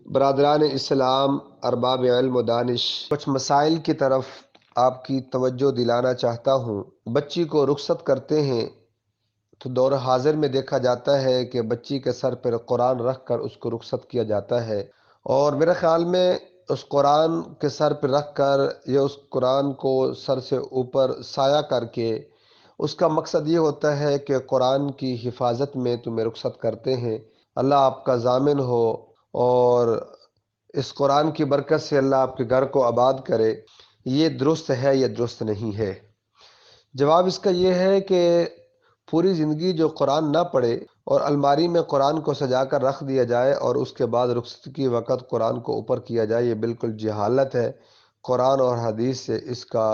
برادران اسلام، ارباب علم و دانش، کچھ مسائل کی طرف آپ کی توجہ دلانا چاہتا ہوں۔ بچی کو رخصت کرتے ہیں تو دور حاضر میں دیکھا جاتا ہے کہ بچی کے سر پر قرآن رکھ کر اس کو رخصت کیا جاتا ہے، اور میرے خیال میں اس قرآن کے سر پہ رکھ کر یا اس قرآن کو سر سے اوپر سایہ کر کے اس کا مقصد یہ ہوتا ہے کہ قرآن کی حفاظت میں تمہیں رخصت کرتے ہیں، اللہ آپ کا ضامن ہو اور اس قرآن کی برکت سے اللہ آپ کے گھر کو آباد کرے۔ یہ درست ہے یا درست نہیں ہے؟ جواب اس کا یہ ہے کہ پوری زندگی جو قرآن نہ پڑھے اور الماری میں قرآن کو سجا کر رکھ دیا جائے اور اس کے بعد رخصتی کی وقت قرآن کو اوپر کیا جائے، یہ بالکل جہالت ہے۔ قرآن اور حدیث سے اس کا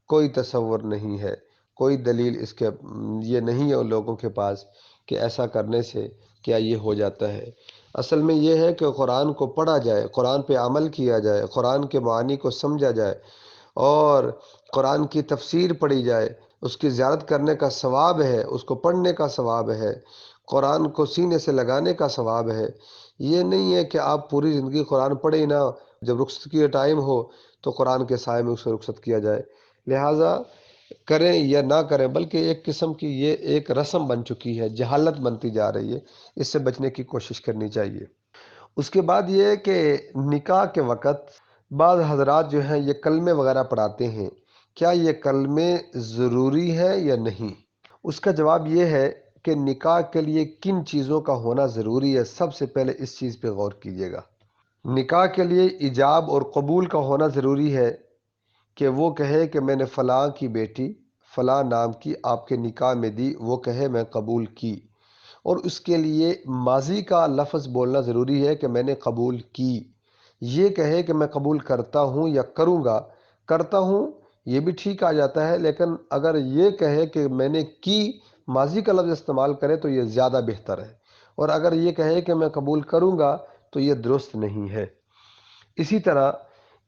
کوئی تصور نہیں ہے، کوئی دلیل اس کے یہ نہیں ہے ان لوگوں کے پاس کہ ایسا کرنے سے کیا یہ ہو جاتا ہے۔ اصل میں یہ ہے کہ قرآن کو پڑھا جائے، قرآن پہ عمل کیا جائے، قرآن کے معانی کو سمجھا جائے اور قرآن کی تفسیر پڑھی جائے، اس کی زیارت کرنے کا ثواب ہے، اس کو پڑھنے کا ثواب ہے، قرآن کو سینے سے لگانے کا ثواب ہے۔ یہ نہیں ہے کہ آپ پوری زندگی قرآن پڑھیں نہ، جب رخصت کی ٹائم ہو تو قرآن کے سائے میں اسے رخصت کیا جائے۔ لہٰذا کریں یا نہ کریں، بلکہ ایک قسم کی یہ ایک رسم بن چکی ہے، جہالت بنتی جا رہی ہے، اس سے بچنے کی کوشش کرنی چاہیے۔ اس کے بعد یہ ہے کہ نکاح کے وقت بعض حضرات جو ہیں یہ کلمے وغیرہ پڑھاتے ہیں، کیا یہ کلمے ضروری ہے یا نہیں؟ اس کا جواب یہ ہے کہ نکاح کے لیے کن چیزوں کا ہونا ضروری ہے، سب سے پہلے اس چیز پہ غور کیجیے گا۔ نکاح کے لیے ایجاب اور قبول کا ہونا ضروری ہے کہ وہ کہے کہ میں نے فلاں کی بیٹی فلاں نام کی آپ کے نکاح میں دی، وہ کہے میں قبول کی، اور اس کے لیے ماضی کا لفظ بولنا ضروری ہے کہ میں نے قبول کی۔ یہ کہے کہ میں قبول کرتا ہوں یا کروں گا، کرتا ہوں یہ بھی ٹھیک آ جاتا ہے، لیکن اگر یہ کہے کہ میں نے کی، ماضی کا لفظ استعمال کرے تو یہ زیادہ بہتر ہے، اور اگر یہ کہے کہ میں قبول کروں گا تو یہ درست نہیں ہے۔ اسی طرح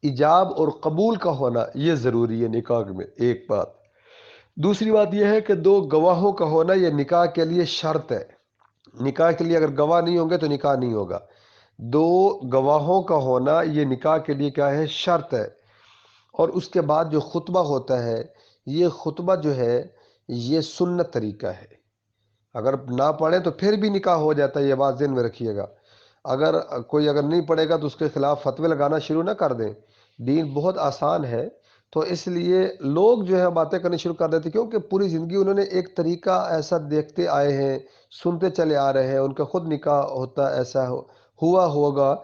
ایجاب اور قبول کا ہونا یہ ضروری ہے نکاح میں، ایک بات۔ دوسری بات یہ ہے کہ دو گواہوں کا ہونا یہ نکاح کے لیے شرط ہے۔ نکاح کے لیے اگر گواہ نہیں ہوں گے تو نکاح نہیں ہوگا۔ دو گواہوں کا ہونا یہ نکاح کے لیے کیا ہے؟ شرط ہے۔ اور اس کے بعد جو خطبہ ہوتا ہے، یہ خطبہ جو ہے یہ سنت طریقہ ہے، اگر نہ پڑھیں تو پھر بھی نکاح ہو جاتا ہے، یہ بات ذہن میں رکھیے گا۔ اگر کوئی اگر نہیں پڑھے گا تو اس کے خلاف فتوے لگانا شروع نہ کر دیں۔ دین بہت آسان ہے، تو اس لیے لوگ جو ہے باتیں کرنی شروع کر دیتے، کیونکہ پوری زندگی انہوں نے ایک طریقہ ایسا دیکھتے آئے ہیں، سنتے چلے آ رہے ہیں، ان کا خود نکاح ہوتا ایسا ہوا ہوگا۔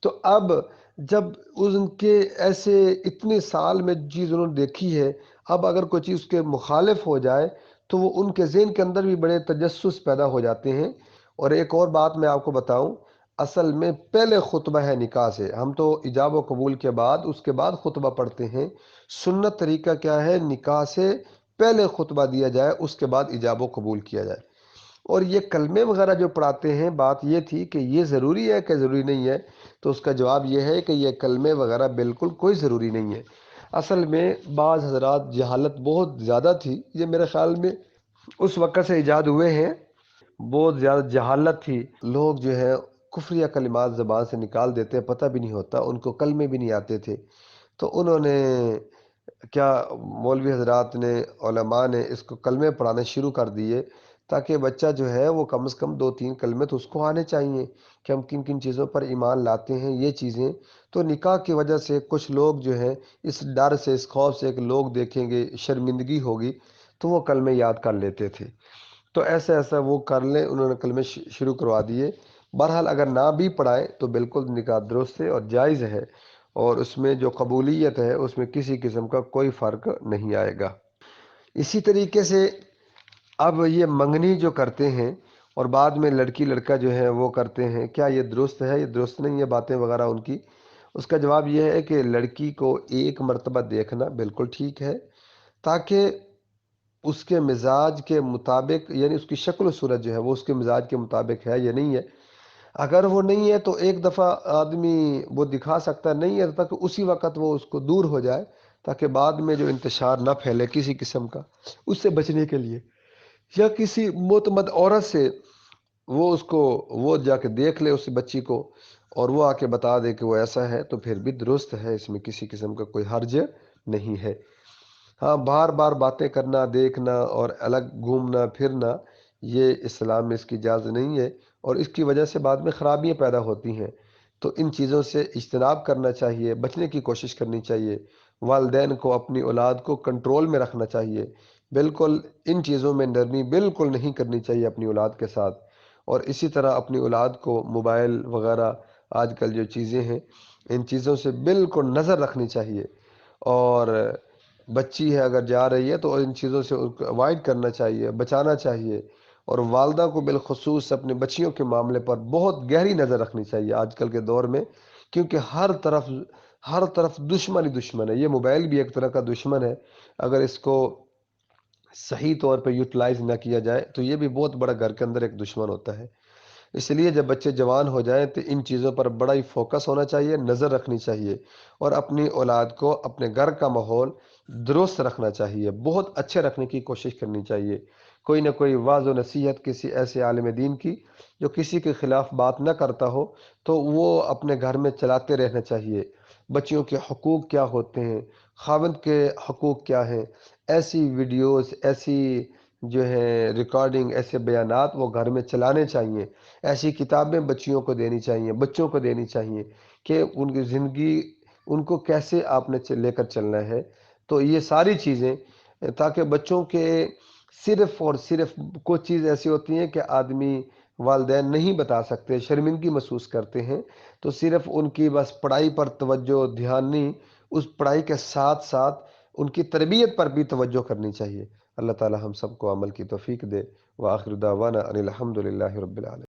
تو اب جب ان کے ایسے اتنے سال میں چیز انہوں نے دیکھی ہے، اب اگر کوئی چیز کے مخالف ہو جائے تو وہ ان کے ذہن کے اندر بھی بڑے تجسس پیدا ہو جاتے ہیں۔ اور ایک اور بات میں آپ کو بتاؤں، اصل میں پہلے خطبہ ہے نکاح سے، ہم تو ایجاب و قبول کے بعد اس کے بعد خطبہ پڑھتے ہیں۔ سنت طریقہ کیا ہے؟ نکاح سے پہلے خطبہ دیا جائے، اس کے بعد ایجاب و قبول کیا جائے۔ اور یہ کلمے وغیرہ جو پڑھاتے ہیں، بات یہ تھی کہ یہ ضروری ہے کہ ضروری نہیں ہے، تو اس کا جواب یہ ہے کہ یہ کلمے وغیرہ بالکل کوئی ضروری نہیں ہے۔ اصل میں بعض حضرات جہالت بہت زیادہ تھی، یہ میرے خیال میں اس وقت سے ایجاد ہوئے ہیں، بہت زیادہ جہالت تھی، لوگ جو ہے کفریہ کلمات زبان سے نکال دیتے، پتہ بھی نہیں ہوتا، ان کو کلمے بھی نہیں آتے تھے، تو انہوں نے کیا، مولوی حضرات نے، علماء نے اس کو کلمے پڑھانے شروع کر دیے، تاکہ بچہ جو ہے وہ کم از کم 2-3 کلمے تو اس کو آنے چاہیے کہ ہم کن کن چیزوں پر ایمان لاتے ہیں۔ یہ چیزیں تو نکاح کی وجہ سے کچھ لوگ جو ہیں اس ڈر سے، اس خوف سے کہ لوگ دیکھیں گے، شرمندگی ہوگی، تو وہ کلمے یاد کر لیتے تھے، تو ایسا وہ کر لیں، انہوں نے کلمے شروع کروا دیے۔ بہرحال اگر نہ بھی پڑھائیں تو بالکل نکاح درست ہے اور جائز ہے، اور اس میں جو قبولیت ہے اس میں کسی قسم کا کوئی فرق نہیں آئے گا۔ اسی طریقے سے اب یہ منگنی جو کرتے ہیں اور بعد میں لڑکی لڑکا جو ہے وہ کرتے ہیں، کیا یہ درست ہے؟ یہ درست نہیں ہے باتیں وغیرہ ان کی۔ اس کا جواب یہ ہے کہ لڑکی کو ایک مرتبہ دیکھنا بالکل ٹھیک ہے، تاکہ اس کے مزاج کے مطابق، یعنی اس کی شکل و صورت جو ہے وہ اس کے مزاج کے مطابق ہے یا نہیں ہے۔ اگر وہ نہیں ہے تو ایک دفعہ آدمی وہ دکھا سکتا ہے، نہیں ہے تک اسی وقت وہ اس کو دور ہو جائے، تاکہ بعد میں جو انتشار نہ پھیلے کسی قسم کا، اس سے بچنے کے لیے، یا کسی معتمد عورت سے وہ اس کو وہ جا کے دیکھ لے اس بچی کو، اور وہ آ کے بتا دے کہ وہ ایسا ہے تو پھر بھی درست ہے، اس میں کسی قسم کا کوئی حرج نہیں ہے۔ ہاں، بار بار باتیں کرنا، دیکھنا اور الگ گھومنا پھرنا، یہ اسلام میں اس کی اجازت نہیں ہے، اور اس کی وجہ سے بعد میں خرابیاں پیدا ہوتی ہیں۔ تو ان چیزوں سے اجتناب کرنا چاہیے، بچنے کی کوشش کرنی چاہیے۔ والدین کو اپنی اولاد کو کنٹرول میں رکھنا چاہیے، بالکل ان چیزوں میں نرمی بالکل نہیں کرنی چاہیے اپنی اولاد کے ساتھ۔ اور اسی طرح اپنی اولاد کو موبائل وغیرہ، آج کل جو چیزیں ہیں، ان چیزوں سے بالکل نظر رکھنی چاہیے۔ اور بچی ہے اگر جا رہی ہے تو ان چیزوں سے اوائڈ کرنا چاہیے، بچانا چاہیے۔ اور والدہ کو بالخصوص اپنے بچیوں کے معاملے پر بہت گہری نظر رکھنی چاہیے آج کل کے دور میں، کیونکہ ہر طرف دشمن ہی دشمن ہے۔ یہ موبائل بھی ایک طرح کا دشمن ہے، اگر اس کو صحیح طور پہ یوٹیلائز نہ کیا جائے تو یہ بھی بہت بڑا گھر کے اندر ایک دشمن ہوتا ہے۔ اس لیے جب بچے جوان ہو جائیں تو ان چیزوں پر بڑا ہی فوکس ہونا چاہیے، نظر رکھنی چاہیے، اور اپنی اولاد کو اپنے گھر کا ماحول درست رکھنا چاہیے، بہت اچھے رکھنے کی کوشش کرنی چاہیے۔ کوئی نہ کوئی واعظ و نصیحت کسی ایسے عالم دین کی جو کسی کے خلاف بات نہ کرتا ہو تو وہ اپنے گھر میں چلاتے رہنا چاہیے۔ بچیوں کے حقوق کیا ہوتے ہیں، خاوند کے حقوق کیا ہیں، ایسی ویڈیوز، ایسی جو ہے ریکارڈنگ، ایسے بیانات وہ گھر میں چلانے چاہیے۔ ایسی کتابیں بچیوں کو دینی چاہیے، بچوں کو دینی چاہیے کہ ان کی زندگی ان کو کیسے آپ نے لے کر چلنا ہے۔ تو یہ ساری چیزیں، تاکہ بچوں کے صرف اور صرف کچھ چیز ایسی ہوتی ہیں کہ آدمی والدین نہیں بتا سکتے، شرمندگی محسوس کرتے ہیں، تو صرف ان کی بس پڑھائی پر توجہ دھیان نہیں، اس پڑھائی کے ساتھ ساتھ ان کی تربیت پر بھی توجہ کرنی چاہیے۔ اللہ تعالی ہم سب کو عمل کی توفیق دے۔ وآخر دعوانا ان الحمد للہ رب العالمین۔